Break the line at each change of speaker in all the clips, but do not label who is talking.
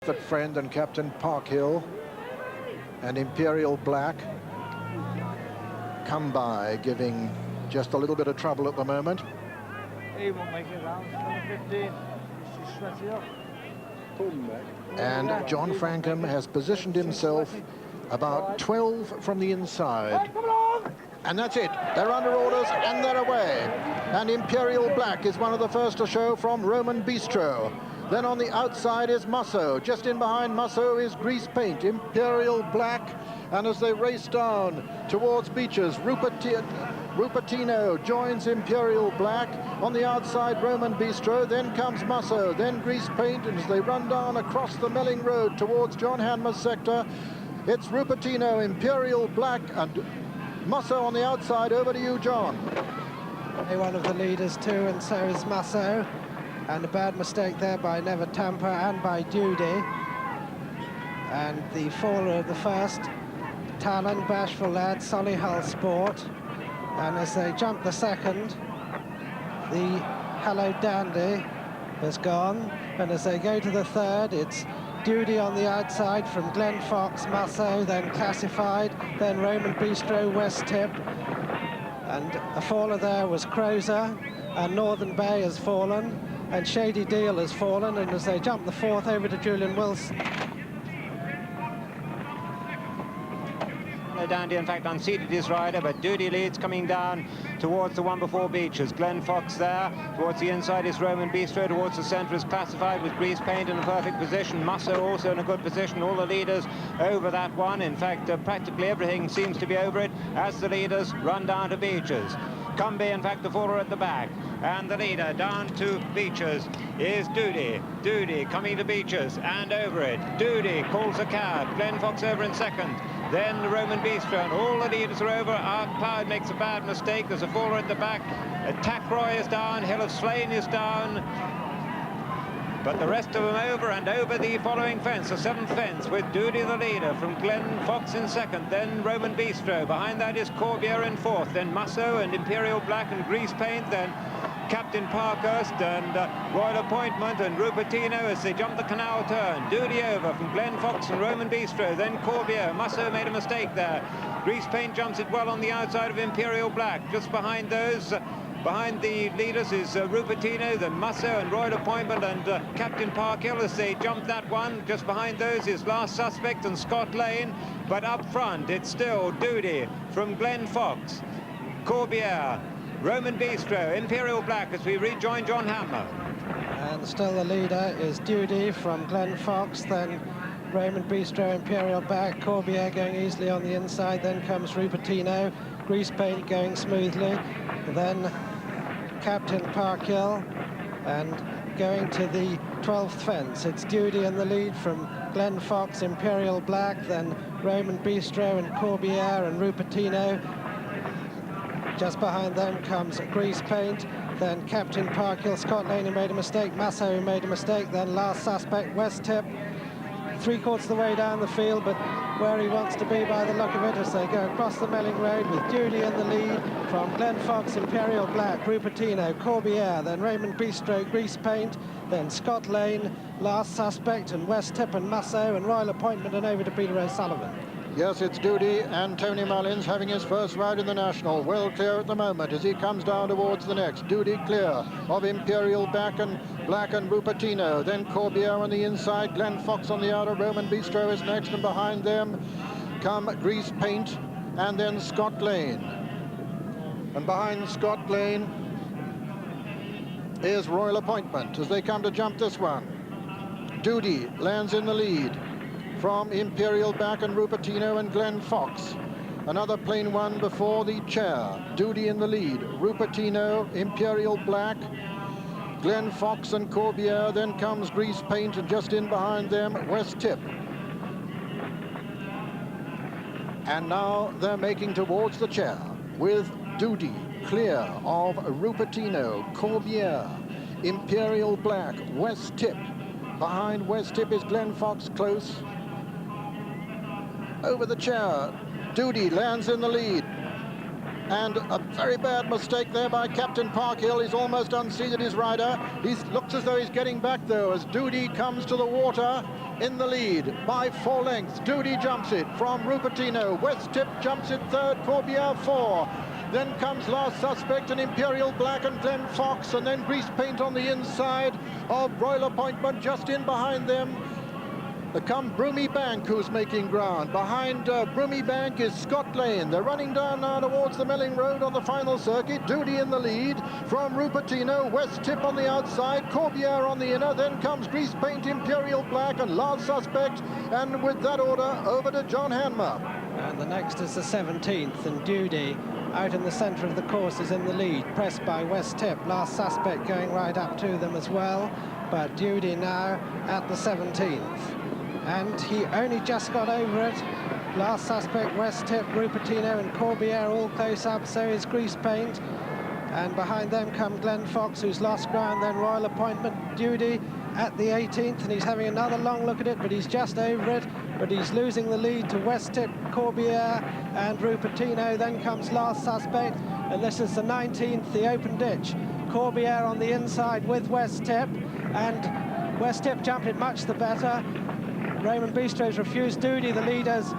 perfect friend and Captain Parkhill and Imperial Black come by, giving just a little bit of trouble at the moment.
He won't make it round. 15. He's sweaty up.
And John Frankham has positioned himself about 12 from the inside. And that's it. They're under orders and they're away. And Imperial Black is one of the first to show from Roman Bistro. Then on the outside is Musso. Just in behind Musso is Grease Paint. Imperial Black. And as they race down towards Beaches, Rupertino joins Imperial Black. On the outside, Roman Bistro. Then comes Musso. Then Grease Paint. And as they run down across the Melling Road towards John Hanmer's sector, it's Rupertino, Imperial Black, and Musso on the outside. Over to you, John.
One of the leaders too, and so is Musso. And a bad mistake there by Never Tamper and by Duty. And the faller of the first, Talon, bashful lad, Solihull Sport. And as they jump the second, the Hello Dandy has gone. And as they go to the third, it's Duty on the outside from Glenn Fox, Musso, then Classified, then Roman Bistro, West Tip. And a faller there was Crozer, and Northern Bay has fallen, and Shady Deal has fallen. And as they jump the fourth, over to Julian Wilson.
Dandy, in fact, unseated his rider, but Duty leads coming down towards the one before Beaches. Glenn Fox there. Towards the inside is Roman Bistro. Towards the centre is Classified with Grease Paint in a perfect position. Musso also in a good position. All the leaders over that one. In fact, practically everything seems to be over it as the leaders run down to Beaches. Cumby, in fact, the faller at the back. And the leader down to Beaches is Duty. Duty coming to Beaches and over it. Duty calls a cab. Glenn Fox over in second. Then the Roman Bistro, and all the leaders are over. Art Cloud makes a bad mistake. There's a faller at the back. Tackroy is down. Hill of Slane is down. But the rest of them over and over the following fence, the seventh fence, with Duty the leader from Glenn Fox in second. Then Roman Bistro. Behind that is Corbier in fourth. Then Musso and Imperial Black and Grease Paint. Then Captain Parkhurst and Royal Appointment and Rupertino as they jump the canal turn. Duty over from Glenn Fox and Roman Bistro. Then Corbier. Musso made a mistake there. Grease Paint jumps it well on the outside of Imperial Black. Just behind those, behind the leaders is Rupertino, then Musso and Royal Appointment and Captain Parkhill as they jump that one. Just behind those is Last Suspect and Scott Lane. But up front, it's still Duty from Glenn Fox, Corbier, Roman Bistro, Imperial Black as we rejoin John Hanmer.
And still the leader is Duty from Glenn Fox, then Roman Bistro, Imperial Black, Corbier going easily on the inside, then comes Rupertino, Grease Paint going smoothly, then Captain Parkhill, and going to the 12th fence, it's Duty in the lead from Glenn Fox, Imperial Black, then Roman Bistro and Corbier and Rupertino. Just behind them comes Grease Paint, then Captain Parkhill, Scott Lane who made a mistake, Musso who made a mistake, then Last Suspect, West Tip, three-quarters of the way down the field, but where he wants to be by the look of it as they go across the Melling Road with Duty in the lead from Glenn Fox, Imperial Black, Rupertino, Corbier, then Raymond Bistro, Grease Paint, then Scott Lane, Last Suspect, and West Tip and Musso and Royal Appointment, and over to Peter O'Sullivan.
Yes, it's Duty and Tony Mullins having his first ride in the National. Well clear at the moment as he comes down towards the next. Duty clear of Imperial Black and Rupertino. Then Corbier on the inside, Glenn Fox on the outer. Roman Bistro is next, and behind them come Grease Paint and then Scott Lane. And behind Scott Lane is Royal Appointment as they come to jump this one. Duty lands in the lead from Imperial Black and Rupertino and Glenn Fox. Another plain one before the chair. Duty in the lead. Rupertino, Imperial Black, Glenn Fox and Corbier. Then comes Grease Paint, and just in behind them, West Tip. And now they're making towards the chair with Duty clear of Rupertino, Corbier, Imperial Black, West Tip. Behind West Tip is Glenn Fox close. Over the chair, Duty lands in the lead. And a very bad mistake there by Captain Parkhill. He's almost unseated his rider. He looks as though he's getting back, though, as Duty comes to the water. in the lead by 4 lengths. Doody jumps it from Rupertino. West Tip jumps it third, Corbière 4. Then comes Last Suspect and Imperial Black and Glen Fox, and then Grease Paint on the inside of Royal Appointment. Just in behind them come Broomy Bank, who's making ground. Behind Broomy Bank is Scott Lane. They're running down now towards the Melling Road on the final circuit. Doody in the lead from Rupertino. West Tip on the outside, Corbière on the inner. Then comes Grease Paint, Imperial Black and Last Suspect. And with that order, over to John Hanmer.
And the next is the 17th, and Doody out in the centre of the course is in the lead, pressed by West Tip. Last Suspect going right up to them as well, but Doody now at the 17th. And he only just got over it. Last Suspect, West Tip, Rupertino and Corbière all close up, so is Grease Paint. And behind them come Glen Fox, who's lost ground, then Royal Appointment. Doody at the 18th, and he's having another long look at it, but he's just over it. But he's losing the lead to West Tip, Corbière and Rupertino. Then comes Last Suspect, and this is the 19th, the open ditch. Corbière on the inside with West Tip, and West Tip jumped it much the better. Raymond Bistro's refused. Doody, the leaders,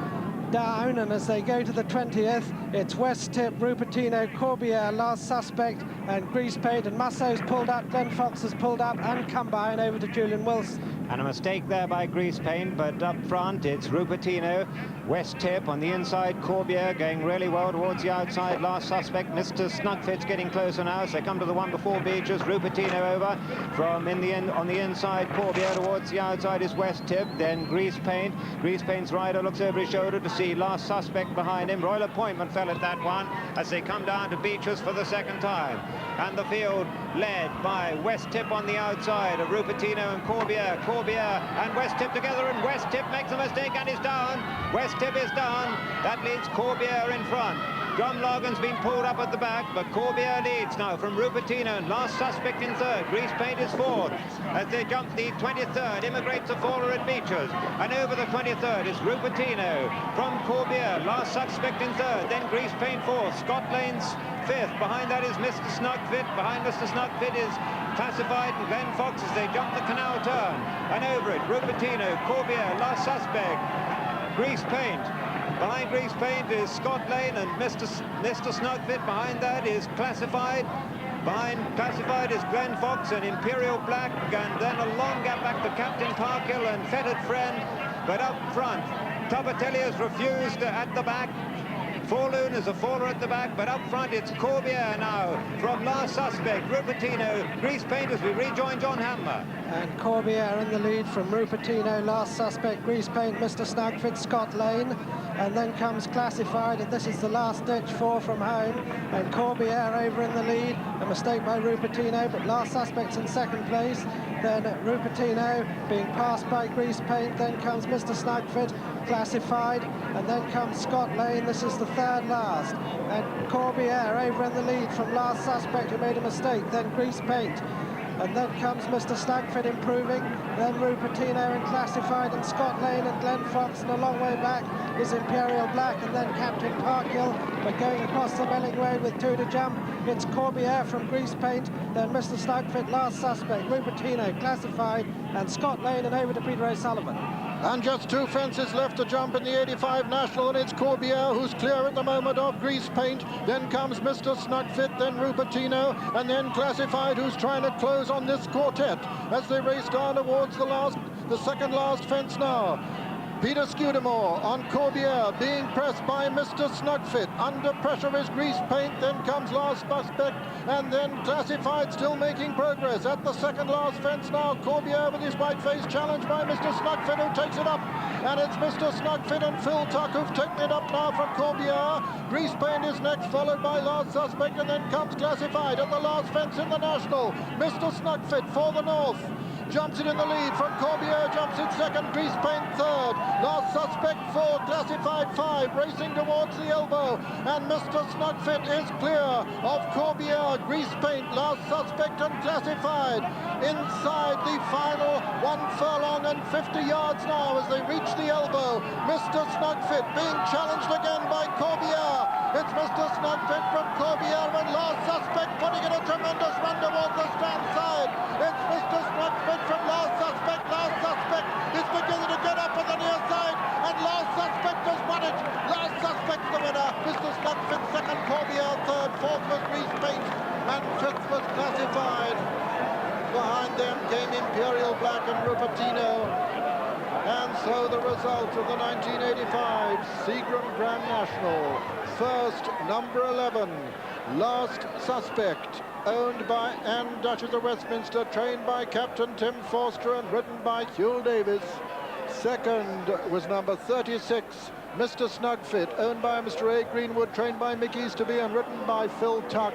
down, and as they go to the 20th, it's West Tip, Rupertino, Corbière, Last Suspect and Grease Paint, and Musso's pulled up, Glen Fox has pulled up and come by and over to Julian Wilson.
And a mistake there by Grease Paint, but up front it's Rupertino, West Tip on the inside, Corbière going really well towards the outside. Last Suspect, Mr. Snugfit's getting closer now as they come to the one before Beaches. Rupertino over from in the end on the inside, Corbière towards the outside is West Tip, then Grease Paint. Grease Paint's rider looks over his shoulder to see Last Suspect behind him. Royal Appointment fell at that one as they come down to Beaches for the second time. And the field led by West Tip on the outside of Rupertino and Corbière. Corbière and West Tip together, and West Tip makes a mistake and is down. West Tip is down. That leaves Corbière in front. Drum Logan's been pulled up at the back, but Corbière leads now from Rupertino, and Last Suspect in third. Grease Paint is fourth. As they jump the 23rd, immigrates a faller at Beaches. And over the 23rd is Rupertino from Corbière. Last Suspect in third, then Grease Paint fourth. Scott Lane's fifth. Behind that is Mr. Snugfit. Behind Mr. Snugfit is Classified and Glen Fox as they jump the canal turn. And over it, Rupertino, Corbière, Last Suspect, Grease Paint. Behind Grease Paint is Scott Lane and Mr. Snugfit. Behind that is Classified. Behind Classified is Glen Fox and Imperial Black, and then a long gap back to Captain Parkhill and Fettered Friend. But up front, Topatelli has refused at the back. Forloon is a faller at the back, but up front it's Corbière now from Last Suspect, Rupertino, Grease Paint as we rejoin John Hanmer.
And Corbière in the lead from Rupertino, Last Suspect, Grease Paint, Mr. Snugfit, Scott Lane. And then comes Classified, and this is the last ditch, 4 from home. And Corbière over in the lead, a mistake by Rupertino, but Last Suspect's in second place. Then Rupertino being passed by Grease Paint, then comes Mr. Snugfit, Classified, and then comes Scott Lane. This is the third last. And Corbière over in the lead from Last Suspect, who made a mistake, then Grease Paint. And then comes Mr. Snugfit improving, then Rupertino and Classified, and Scott Lane and Glen Fox, and a long way back is Imperial Black, and then Captain Parkhill. But going across the Melling Road with 2 to jump, it's Corbière from Grease Paint, then Mr. Snugfit, Last Suspect, Rupertino, Classified, and Scott Lane, and over to Peter O'Sullivan.
And just 2 fences left to jump in the 85 National, and it's Corbière who's clear at the moment of Grease Paint. Then comes Mr. Snugfit, then Rupertino, and then Classified, who's trying to close on this quartet as they race down towards the second last fence now. Peter Scudamore on Corbière, being pressed by Mr. Snugfit. Under pressure is Grease Paint, then comes Last Suspect, and then Classified still making progress. At the second last fence now, Corbière with his white face challenged by Mr. Snugfit, who takes it up. And it's Mr. Snugfit and Phil Tuck who've taken it up now from Corbière. Grease Paint is next, followed by Last Suspect, and then comes Classified at the last fence in the National. Mr. Snugfit for the North jumps it in the lead from Corbière, jumps it second, Grease Paint third, Last Suspect 4, Classified 5, racing towards the elbow, and Mr. Snugfit is clear of Corbière, Grease Paint, Last Suspect and Classified. Inside the final 1 furlong and 50 yards now as they reach the elbow. Mr. Snugfit being challenged again by Corbière. It's Mr. Snugfit from Corbière and Last Suspect putting in a tremendous run towards the stand side. It's Mr. Snugfit from Last Suspect. Last Suspect is beginning to So the result of the 1985 Seagram Grand National. First, number 11, Last Suspect, owned by Anne, Duchess of Westminster, trained by Captain Tim Forster and ridden by Hugh Davis. Second was number 36, Mr. Snugfit, owned by Mr. A. Greenwood, trained by Mick Easterby and ridden by Phil Tuck.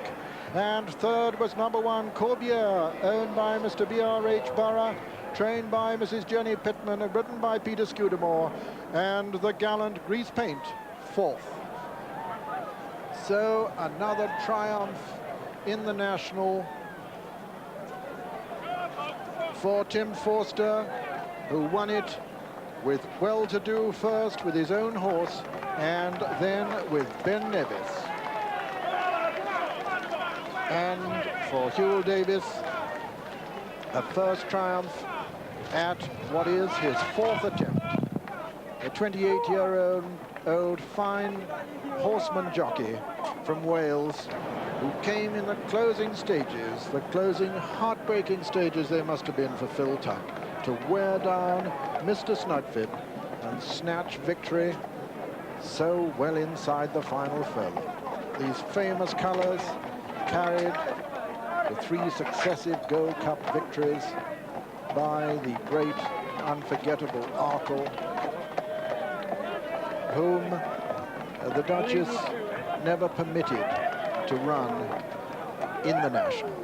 And third was number 1, Corbiere, owned by Mr. B.R.H. Burrough, trained by Mrs. Jenny Pittman and ridden by Peter Scudamore. And the gallant Grease Paint, fourth. So another triumph in the National for Tim Forster, who won it with well-to-do first with his own horse and then with Ben Nevis. And for Hugh Davis, a first triumph at what is his fourth attempt. A 28-year-old fine horseman jockey from Wales who came in the closing stages, the closing heartbreaking stages they must have been for Phil Tuck, to wear down Mr. Snugfit and snatch victory so well inside the final furlong. These famous colours carried the 3 successive Gold Cup victories by the great, unforgettable Arkle, whom the Duchess never permitted to run in the National,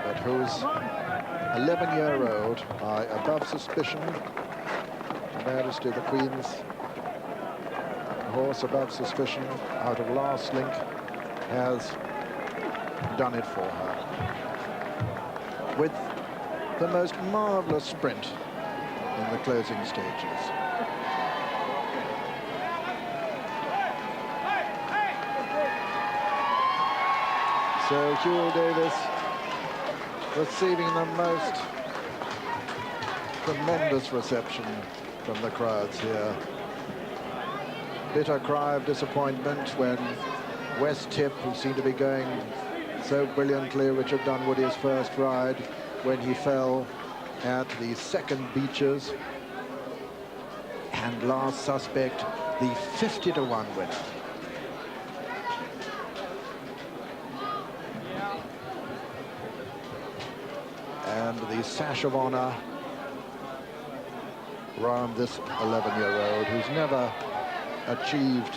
but whose 11-year-old, by above suspicion, Majesty the Queen's horse above suspicion, out of last link, has done it for her with the most marvelous sprint in the closing stages. So Hugh Davis receiving the most tremendous reception from the crowds here. Bitter cry of disappointment when West Tip, who seemed to be going so brilliantly, Richard Dunwoody's first ride, when he fell at the second Beeches. And Last Suspect, the 50-to-1 winner. And the sash of honor around this 11-year-old who's never achieved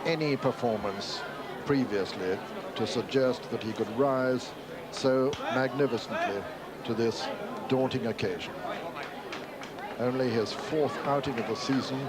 any performance previously to suggest that he could rise so magnificently to this daunting occasion. Only his 4th outing of the season,